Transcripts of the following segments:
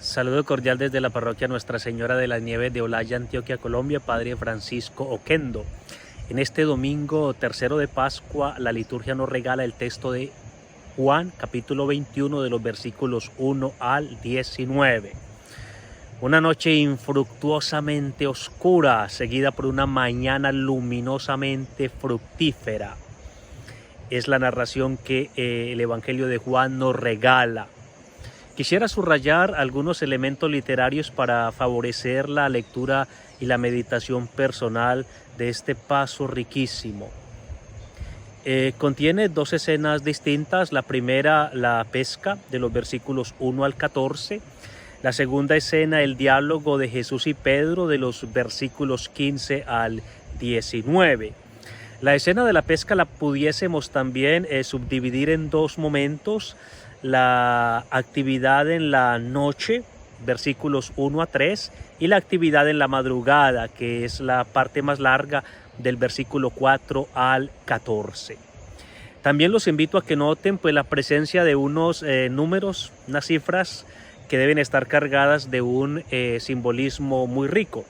Saludo cordial desde la parroquia Nuestra Señora de las Nieves de Olaya, Antioquia, Colombia, Padre Francisco Oquendo. En este domingo tercero de Pascua, la liturgia nos regala el texto de Juan, capítulo 21, de los versículos 1 al 19. Una noche infructuosamente oscura, seguida por una mañana luminosamente fructífera. Es la narración que el Evangelio de Juan nos regala. Quisiera subrayar algunos elementos literarios para favorecer la lectura y la meditación personal de este paso riquísimo. Contiene dos escenas distintas. La primera, la pesca, de los versículos 1 al 14. La segunda escena, el diálogo de Jesús y Pedro, de los versículos 15 al 19. La escena de la pesca la pudiésemos también subdividir en dos momentos. La actividad en la noche, versículos 1 a 3, y la actividad en la madrugada, que es la parte más larga, del versículo 4 al 14. También los invito a que noten la presencia de unos números, unas cifras que deben estar cargadas de un simbolismo muy rico.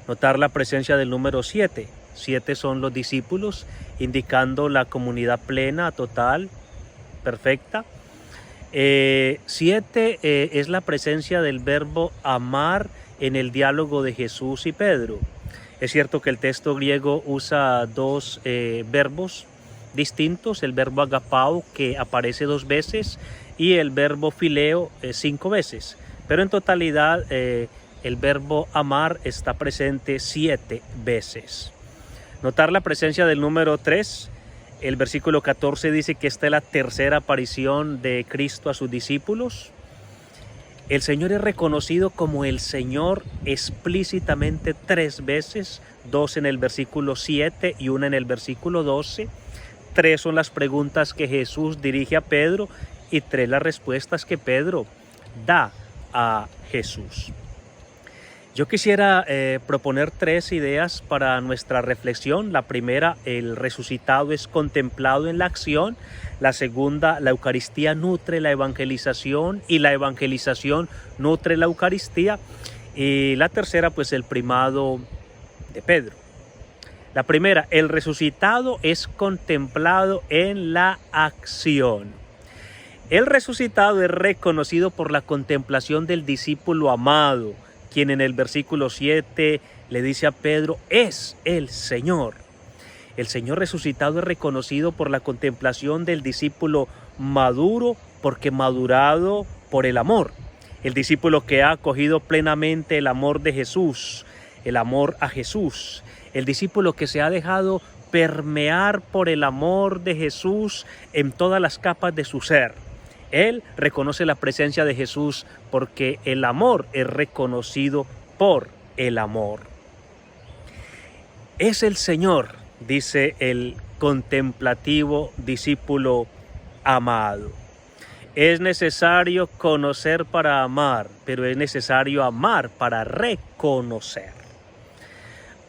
Notar la presencia del número 7. 7 son los discípulos, indicando la comunidad plena, total, perfecta. 7 es la presencia del verbo amar en el diálogo de Jesús y Pedro. Es cierto que el texto griego usa dos verbos distintos, el verbo agapao, que aparece 2 veces, y el verbo fileo 5 veces, pero en totalidad el verbo amar está presente 7 veces. Notar la presencia del número 3. El versículo 14 dice que esta es la tercera aparición de Cristo a sus discípulos. El Señor es reconocido como el Señor explícitamente 3 veces, 2 en el versículo 7 y 1 en el versículo 12. 3 son las preguntas que Jesús dirige a Pedro y 3 las respuestas que Pedro da a Jesús. Yo quisiera proponer 3 ideas para nuestra reflexión. La primera, el resucitado es contemplado en la acción. La segunda, la Eucaristía nutre la evangelización y la evangelización nutre la Eucaristía. Y la tercera, el primado de Pedro. La primera, el resucitado es contemplado en la acción. El resucitado es reconocido por la contemplación del discípulo amado, quien en el versículo 7 le dice a Pedro, es el Señor. El Señor resucitado es reconocido por la contemplación del discípulo maduro, porque madurado por el amor. El discípulo que ha acogido plenamente el amor de Jesús, el amor a Jesús. El discípulo que se ha dejado permear por el amor de Jesús en todas las capas de su ser. Él reconoce la presencia de Jesús porque el amor es reconocido por el amor. Es el Señor, dice el contemplativo discípulo amado. Es necesario conocer para amar, pero es necesario amar para reconocer.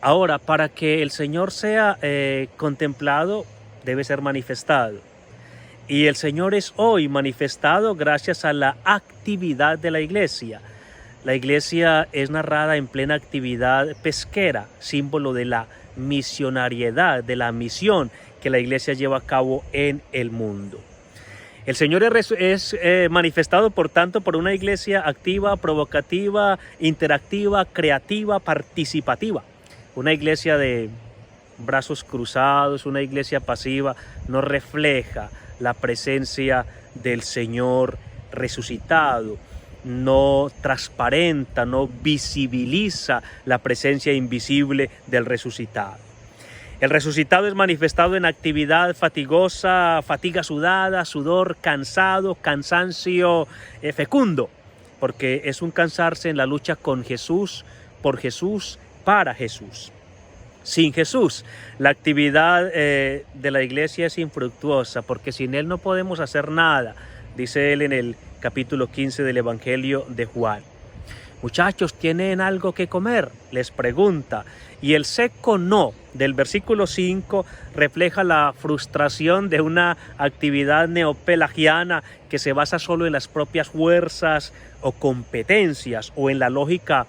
Ahora, para que el Señor sea contemplado, debe ser manifestado. Y el Señor es hoy manifestado gracias a la actividad de la iglesia. La iglesia es narrada en plena actividad pesquera, símbolo de la misionariedad, de la misión que la iglesia lleva a cabo en el mundo. El Señor es manifestado, por tanto, por una iglesia activa, provocativa, interactiva, creativa, participativa. Una iglesia de brazos cruzados, una iglesia pasiva, no refleja la presencia del Señor resucitado, no transparenta, no visibiliza la presencia invisible del resucitado. El resucitado es manifestado en actividad fatigosa, fatiga sudada, sudor cansado, cansancio fecundo, porque es un cansarse en la lucha con Jesús, por Jesús, para Jesús. Sin Jesús, la actividad de la iglesia es infructuosa, porque sin Él no podemos hacer nada, dice Él en el capítulo 15 del Evangelio de Juan. muchachos, ¿tienen algo que comer?, les pregunta. Y el seco no del versículo 5 refleja la frustración de una actividad neopelagiana que se basa solo en las propias fuerzas o competencias o en la lógica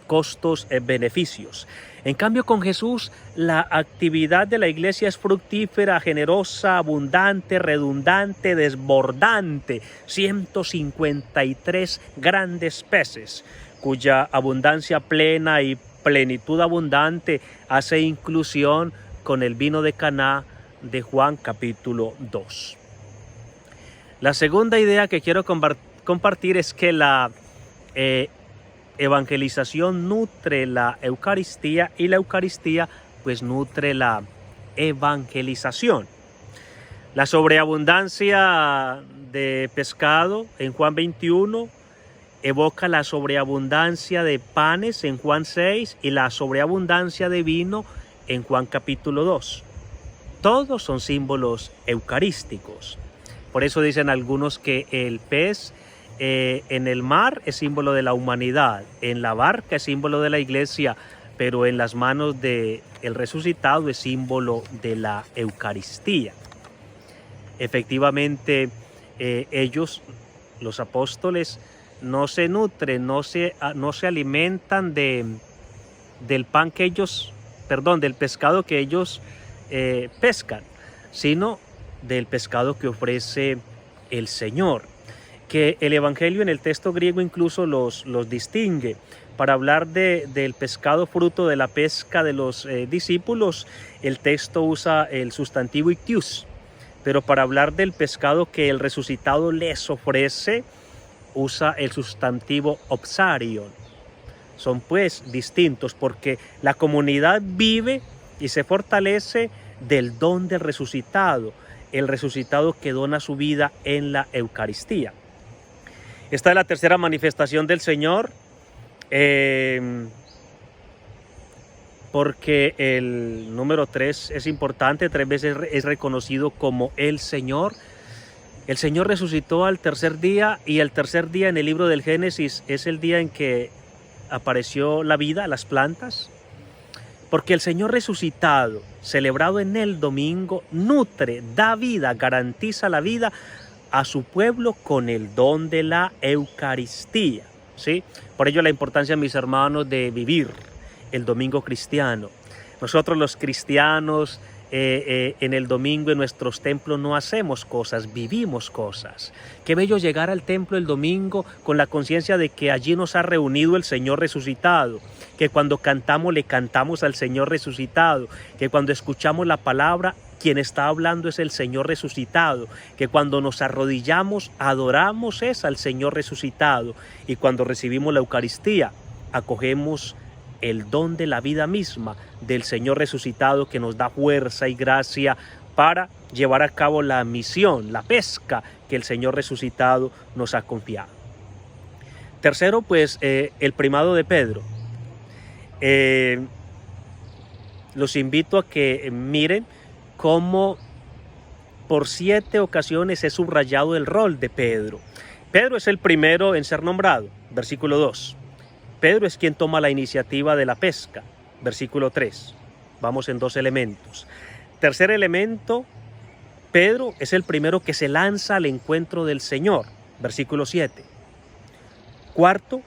costos-beneficios. En cambio, con Jesús, la actividad de la iglesia es fructífera, generosa, abundante, redundante, desbordante. 153 grandes peces, cuya abundancia plena y plenitud abundante hace inclusión con el vino de Caná de Juan capítulo 2. La segunda idea que quiero compartir es que la evangelización nutre la Eucaristía y la Eucaristía pues nutre la evangelización. La sobreabundancia de pescado en Juan 21 evoca la sobreabundancia de panes en Juan 6 y la sobreabundancia de vino en Juan capítulo 2. Todos son símbolos eucarísticos. Por eso dicen algunos que el pez en el mar es símbolo de la humanidad, en la barca es símbolo de la iglesia, pero en las manos del resucitado es símbolo de la Eucaristía. Efectivamente, ellos, los apóstoles, no se nutren, no se alimentan del pescado que ellos pescan, sino del pescado que ofrece el Señor. Que el Evangelio en el texto griego incluso los distingue. Para hablar del pescado fruto de la pesca de los discípulos, el texto usa el sustantivo ictius, pero para hablar del pescado que el resucitado les ofrece, usa el sustantivo opsarion. Son pues distintos porque la comunidad vive y se fortalece del don del resucitado, el resucitado que dona su vida en la Eucaristía. Esta es la tercera manifestación del Señor, porque el número 3 es importante, 3 veces es reconocido como el Señor. El Señor resucitó al tercer día, y el tercer día en el libro del Génesis es el día en que apareció la vida, las plantas, porque el Señor resucitado, celebrado en el domingo, nutre, da vida, garantiza la vida a su pueblo con el don de la Eucaristía, ¿sí? Por ello la importancia, mis hermanos, de vivir el domingo cristiano. Nosotros los cristianos en el domingo en nuestros templos no hacemos cosas, vivimos cosas. Qué bello llegar al templo el domingo con la conciencia de que allí nos ha reunido el Señor resucitado, que cuando cantamos le cantamos al Señor resucitado, que cuando escuchamos la palabra quien está hablando es el Señor resucitado, que cuando nos arrodillamos adoramos es al Señor resucitado, y cuando recibimos la Eucaristía acogemos el don de la vida misma del Señor resucitado, que nos da fuerza y gracia para llevar a cabo la misión, la pesca que el Señor resucitado nos ha confiado. Tercero, pues el primado de Pedro. Los invito a que miren cómo por 7 ocasiones es subrayado el rol de Pedro. Pedro es el primero en ser nombrado, versículo 2. Pedro es quien toma la iniciativa de la pesca, versículo 3. Vamos en 2 elementos. Tercer elemento, Pedro es el primero que se lanza al encuentro del Señor, versículo 7. Cuarto,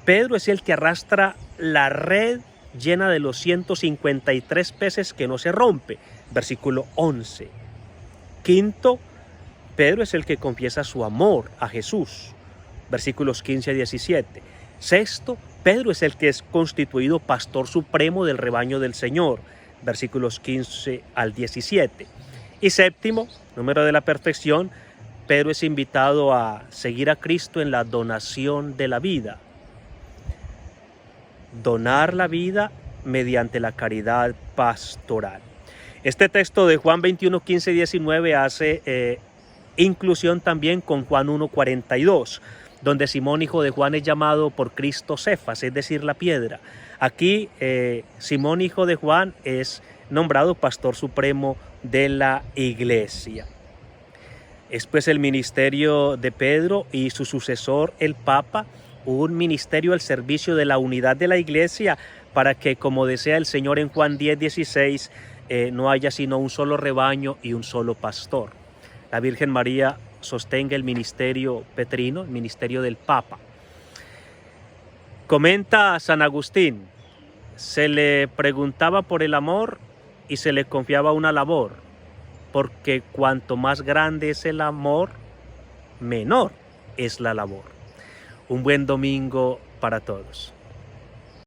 Pedro es el que arrastra la red llena de los 153 peces que no se rompe, versículo 11. Quinto, Pedro es el que confiesa su amor a Jesús, versículos 15 a 17. Sexto, Pedro es el que es constituido pastor supremo del rebaño del Señor, versículos 15 al 17. Y séptimo, número de la perfección, Pedro es invitado a seguir a Cristo en la donación de la vida. Donar la vida mediante la caridad pastoral. Este texto de Juan 21, 15 y 19 hace inclusión también con Juan 1, 42, donde Simón, hijo de Juan, es llamado por Cristo Cefas, es decir, la piedra. Aquí Simón, hijo de Juan, es nombrado pastor supremo de la iglesia. Es pues el ministerio de Pedro y su sucesor, el Papa, un ministerio al servicio de la unidad de la iglesia, para que, como desea el Señor en Juan 10:16, no haya sino un solo rebaño y un solo pastor. La Virgen María sostenga el ministerio petrino, el ministerio del Papa. Comenta San Agustín: se le preguntaba por el amor y se le confiaba una labor, porque cuanto más grande es el amor, menor es la labor. Un buen domingo para todos.